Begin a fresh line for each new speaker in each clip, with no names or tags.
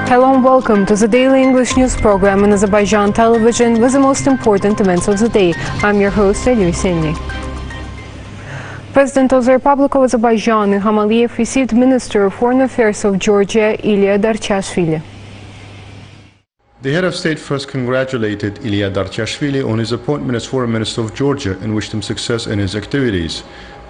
Hello and welcome to the daily English news program on Azerbaycan Television with the most important events of the day. I'm your host, Rəsmi. President of the Republic of Azerbaijan, Ilham received Minister of Foreign Affairs of Georgia, Ilya Darchashvili.
The head of state first congratulated Ilya Darchashvili on his appointment as Foreign Minister of Georgia and wished him success in his activities.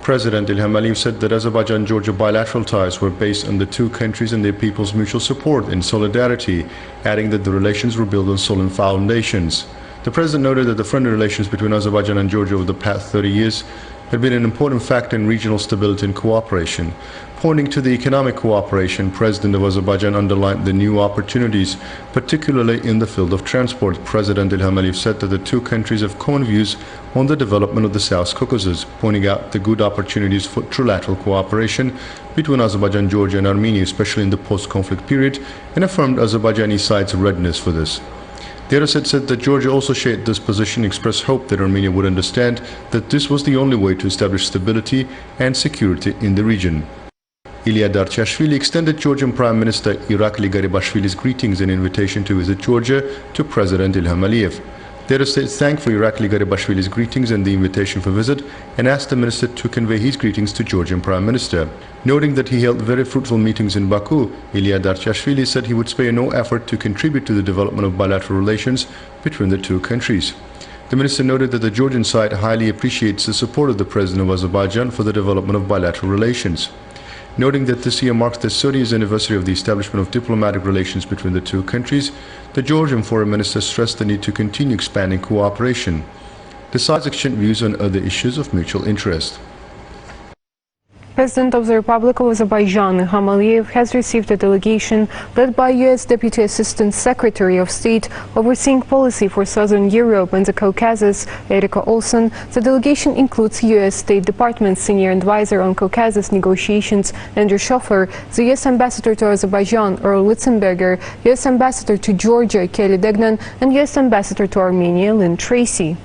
President Ilham said that Azerbaijan-Georgia bilateral ties were based on the two countries and their people's mutual support and solidarity, adding that the relations were built on solid foundations. The president noted that the friendly relations between Azerbaijan and Georgia over the past 30 years had been an important factor in regional stability and cooperation. Pointing to the economic cooperation, President of Azerbaijan underlined the new opportunities, particularly in the field of transport. President Ilham said that the two countries have common views on the development of the South Caucasus, pointing out the good opportunities for trilateral cooperation between Azerbaijan, Georgia and Armenia, especially in the post-conflict period, and affirmed Azerbaijani side's readiness for this. The other side said that Georgia also shared this position and expressed hope that Armenia would understand that this was the only way to establish stability and security in the region. Ilya Darchashvili extended Georgian Prime Minister Irakli Garibashvili's greetings and invitation to visit Georgia to President Ilham Aliyev. The other state thanked for Irakli Garibashvili's greetings and the invitation for visit and asked the minister to convey his greetings to Georgian Prime Minister. Noting that he held very fruitful meetings in Baku, Ilya Darchashvili said he would spare no effort to contribute to the development of bilateral relations between the two countries. The minister noted that the Georgian side highly appreciates the support of the President of Azerbaijan for the development of bilateral relations. Noting that this year marks the 30th anniversary of the establishment of diplomatic relations between the two countries, the Georgian foreign minister stressed the need to continue expanding cooperation. The sides exchanged views on other issues of mutual interest.
President of the Republic of Azerbaijan, Ilham has received a delegation led by U.S. Deputy Assistant Secretary of State overseeing policy for Southern Europe and the Caucasus, Erika Olsen. The delegation includes U.S. State Department Senior Advisor on Caucasus negotiations, Andrew Schoffer, the U.S. Ambassador to Azerbaijan, Earl Litzenberger, U.S. Ambassador to Georgia, Kelly Degnan, and U.S. Ambassador to Armenia, Lynn Tracy.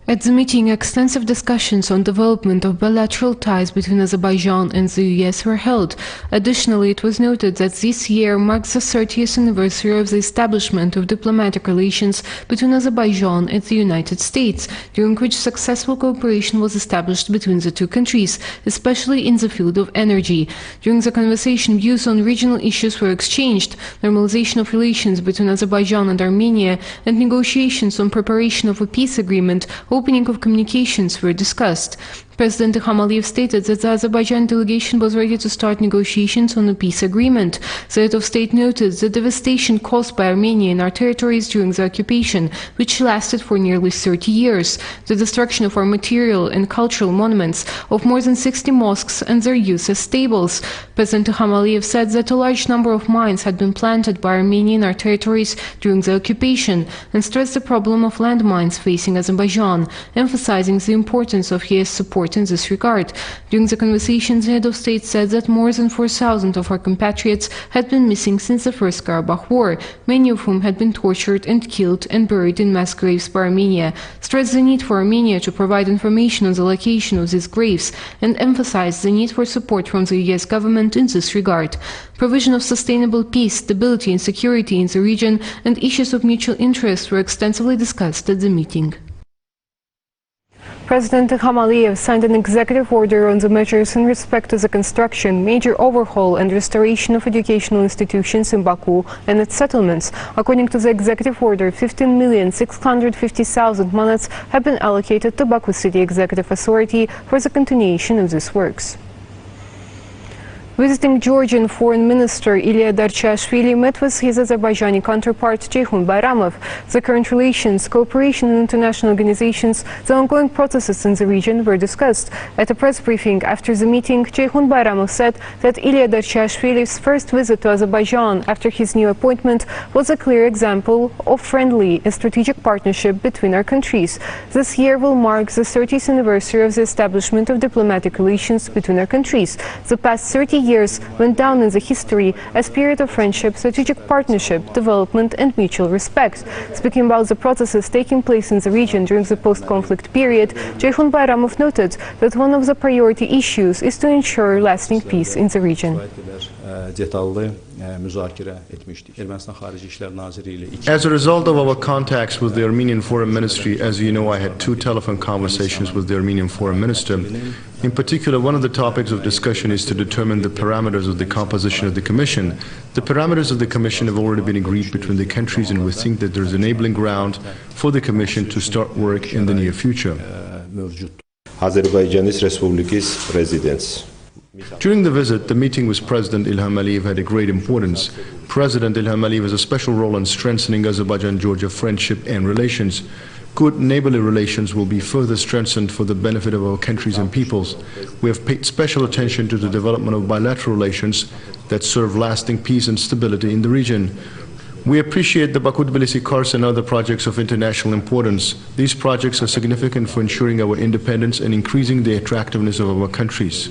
At the meeting, extensive discussions on development of bilateral ties between Azerbaijan and the US were held. Additionally, it was noted that this year marks the 30th anniversary of the establishment of diplomatic relations between Azerbaijan and the United States, during which successful cooperation was established between the two countries, especially in the field of energy. During the conversation, views on regional issues were exchanged, normalization of relations between Azerbaijan and Armenia, and negotiations on preparation of a peace agreement, opening of communications were discussed. President Ilham stated that the Azerbaijan delegation was ready to start negotiations on a peace agreement. The head of state noted the devastation caused by Armenia in our territories during the occupation, which lasted for nearly 30 years, the destruction of our material and cultural monuments, of more than 60 mosques and their use as stables. President Ilham said that a large number of mines had been planted by Armenia in our territories during the occupation, and stressed the problem of landmines facing Azerbaijan, emphasizing the importance of US support in this regard. During the conversations, the head of state said that more than 4,000 of our compatriots had been missing since the First Karabakh War, many of whom had been tortured and killed and buried in mass graves by Armenia, stressed the need for Armenia to provide information on the location of these graves, and emphasized the need for support from the US government in this regard. Provision of sustainable peace, stability and security in the region and issues of mutual interest were extensively discussed at the meeting. President Ilham signed an executive order on the measures in respect to the construction, major overhaul and restoration of educational institutions in Baku and its settlements. According to the executive order, 15,650,000 manats have been allocated to Baku City Executive Authority for the continuation of these works. Visiting Georgian Foreign Minister Ilya Darchashvili met with his Azerbaijani counterpart Ceyhun Bayramov. The current relations, cooperation in international organizations, the ongoing processes in the region were discussed. At a press briefing after the meeting, Ceyhun Bayramov said that Ilya Darchashvili's first visit to Azerbaijan after his new appointment was a clear example of friendly and strategic partnership between our countries. This year will mark the 30th anniversary of the establishment of diplomatic relations between our countries. The past 30 years went down in the history as a period of friendship, strategic partnership, development and mutual respect. Speaking about the processes taking place in the region during the post-conflict period, Ceyhun Bayramov noted that one of the priority issues is to ensure lasting peace in the region.
detallı müzakirə etmişdik. Ermənistan Xarici İşlər Naziri ilə
As a result of our contacts with the Armenian Foreign Ministry, as you know, I had 2 telephone conversations with the Armenian Foreign Minister. In particular, one of the topics of discussion is to determine the parameters of the composition of the Commission. The parameters of the Commission have already been agreed between the countries, and we think that there is enabling ground for the Commission to start work in the near future.
Azərbaycan Respublikası residents.
During the visit, the meeting with President İlham had a great importance. President İlham has a special role in strengthening Azerbaijan-Georgia friendship and relations. Good neighborly relations will be further strengthened for the benefit of our countries and peoples. We have paid special attention to the development of bilateral relations that serve lasting peace and stability in the region. We appreciate the Baku-Tbilisi-Kars and other projects of international importance. These projects are significant for ensuring our independence and increasing the attractiveness of our countries.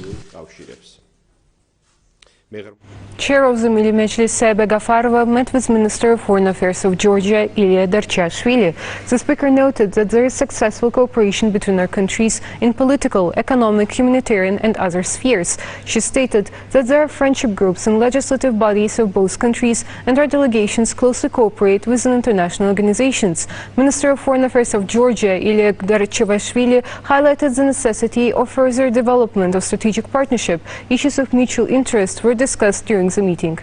Chair of the Milli Meclis Saibe Gafarova met with Minister of Foreign Affairs of Georgia, Ilya Darchashvili. The speaker noted that there is successful cooperation between our countries in political, economic, humanitarian and other spheres. She stated that there are friendship groups and legislative bodies of both countries, and our delegations closely cooperate with international organizations. Minister of Foreign Affairs of Georgia, Ilya Darchashvili, highlighted the necessity of further development of strategic partnership. Issues of mutual interest were discussed during the meeting.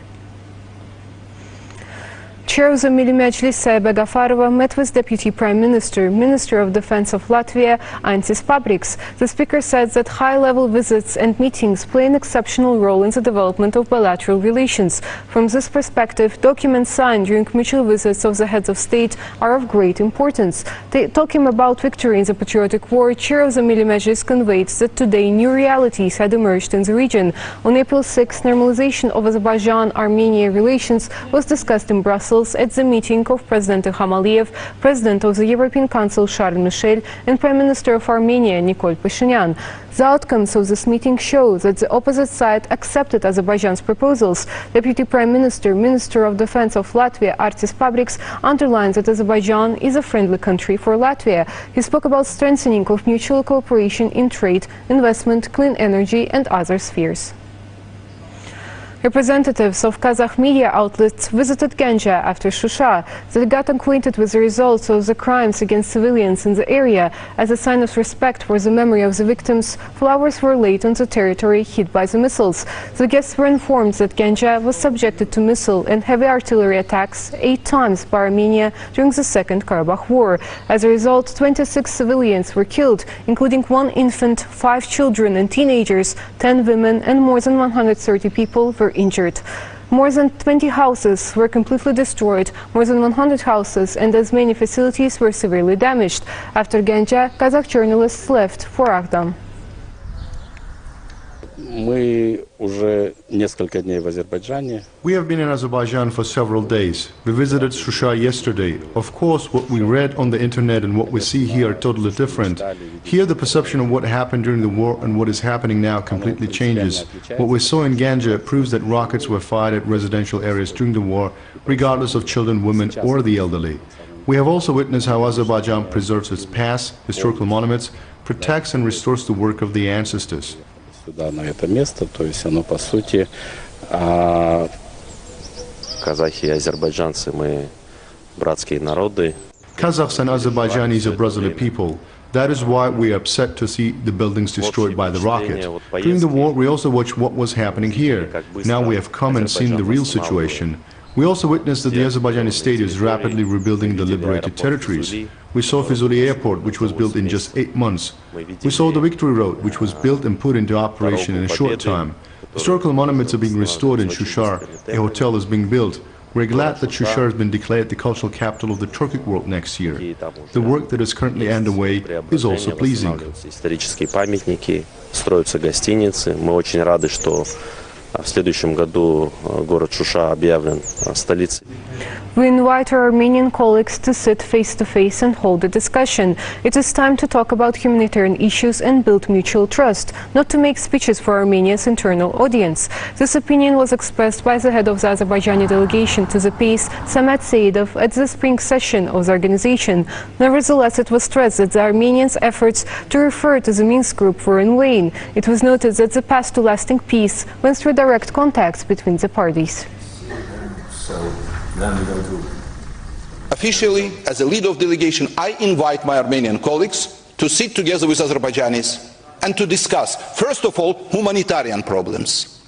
Chair of the Milli Meclis Saibe Gafarova met with Deputy Prime Minister, Minister of Defense of Latvia, Antis Pabriks. The speaker said that high-level visits and meetings play an exceptional role in the development of bilateral relations. From this perspective, documents signed during mutual visits of the heads of state are of great importance. Talking about victory in the patriotic war, Chair of the Milli Meclis conveyed that today new realities had emerged in the region. On April 6, normalization of Azerbaijan-Armenia relations was discussed in Brussels at the meeting of President Ilham Aliyev, President of the European Council Charles Michel, and Prime Minister of Armenia Nikol Pashinyan. The outcomes of this meeting show that the opposite side accepted Azerbaijan's proposals. Deputy Prime Minister, Minister of Defense of Latvia, Artis Pabriks, underlines that Azerbaijan is a friendly country for Latvia. He spoke about strengthening of mutual cooperation in trade, investment, clean energy and other spheres. Representatives of Kazakh media outlets visited Ganja after Shusha. They got acquainted with the results of the crimes against civilians in the area. As a sign of respect for the memory of the victims, flowers were laid on the territory hit by the missiles. The guests were informed that Ganja was subjected to missile and heavy artillery attacks 8 times by Armenia during the Second Karabakh War. As a result, 26 civilians were killed, including 1 infant, 5 children and teenagers, 10 women, and more than 130 people were injured. More than 20 houses were completely destroyed, more than 100 houses and as many facilities were severely damaged. After Ganja, Kazakh journalists left for Aghdam.
Мы уже несколько дней в Азербайджане.
We have been in Azerbaijan for several days. We visited Shusha yesterday. Of course, what we read on the internet and what we see here are totally different. Here, the perception of what happened during the war and what is happening now completely changes. What we saw in Ganja proves that rockets were fired at residential areas during the war, regardless of children, women, or the elderly. We have also witnessed how Azerbaijan preserves its past, historical monuments, protects and restores the work of the ancestors.
Сюда, на это место, то есть оно по сути, казахи и азербайджанцы, мы братские народы.
Kazakhs and Azerbaijanis are brotherly people. That is why we are upset to see the buildings destroyed by the rocket. During the war, we also watched what was happening here. Now we have come and seen the real situation. We also witnessed that the Azerbaijani state is rapidly rebuilding the liberated territories. We saw Fizuli Airport, which was built in just 8 months. We saw the Victory Road, which was built and put into operation in a short time. Historical monuments are being restored in Shushar. A hotel is being built. We're glad that Shushar has been declared the cultural capital of the Turkic world next year. The work that is currently underway is also pleasing.
Исторические памятники, строятся гостиницы. Мы очень рады, что в следующем году город Шуша объявлен столицей.
We invite our Armenian colleagues to sit face-to-face and hold a discussion. It is time to talk about humanitarian issues and build mutual trust, not to make speeches for Armenia's internal audience. This opinion was expressed by the head of the Azerbaijani delegation to the peace, Samet Seyidov, at the spring session of the organization. Nevertheless, it was stressed that the Armenians' efforts to refer to the Minsk group were in vain. It was noted that the path to lasting peace went through direct contacts between the parties.
So then we go to...
Officially, as a leader of delegation, I invite my Armenian colleagues to sit together with Azerbaijanis and to discuss, first of all, humanitarian problems.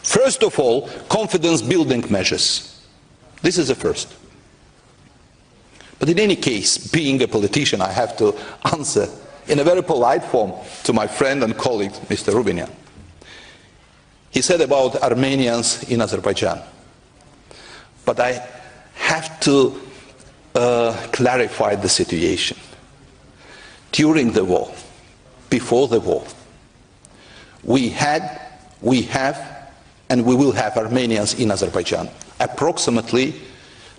First of all, confidence-building measures. This is the first. But in any case, being a politician, I have to answer in a very polite form to my friend and colleague, Mr. Rubinian. He said about Armenians in Azerbaijan. But I have to clarify the situation. During the war, before the war, we have, and we will have Armenians in Azerbaijan. Approximately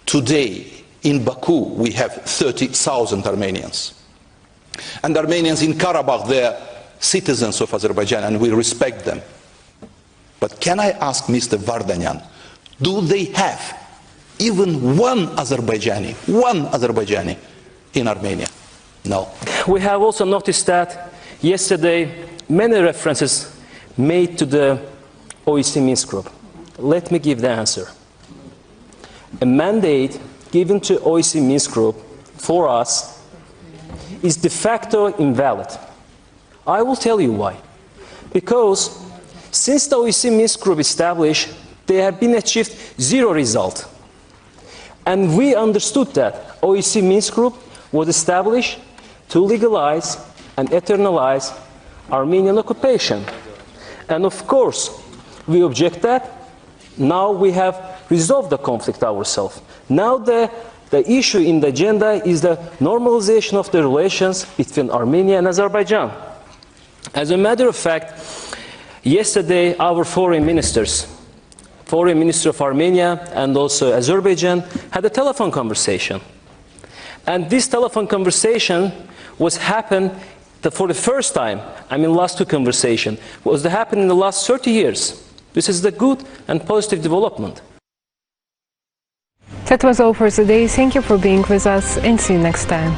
today in Baku we have 30,000 Armenians. And Armenians in Karabakh, they are citizens of Azerbaijan and we respect them. But can I ask Mr. Vardanyan, do they have even one Azerbaijani in Armenia? No.
We have also noticed that yesterday many references made to the OEC Minsk group. Let me give the answer. A mandate given to OEC Minsk group for us is de facto invalid. I will tell you why. Because since the OEC Minsk group established, there have been achieved zero result. And we understood that OEC Minsk group was established to legalize and eternalize Armenian occupation. And of course, we object that. Now we have resolved the conflict ourselves. Now the issue in the agenda is the normalization of the relations between Armenia and Azerbaijan. As a matter of fact, yesterday our foreign Minister of Armenia and also Azerbaijan had a telephone conversation. And this telephone conversation was happened for the first time, last two conversations, was to happen in the last 30 years. This is the good and positive development.
That was all for today. Thank you for being with us and see you next time.